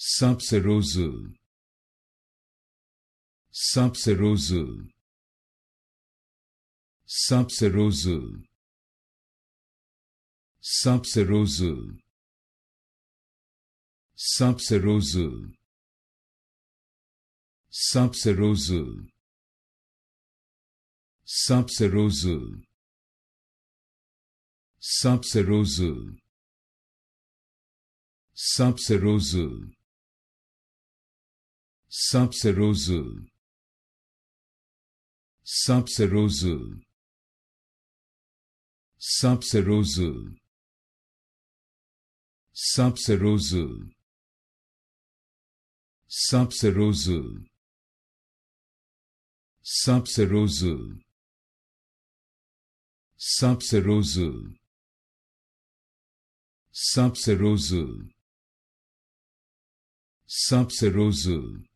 Subserosal, Subserosal, Subserosal, Subserosal, Subserosal, Subserosal, Subserosal, Subserosal, Subserosal, Subserosal, Subserosal, Subserosal, Subserosal, Subserosal, Subserosal, Subserosal, Subserosal, Subserosal,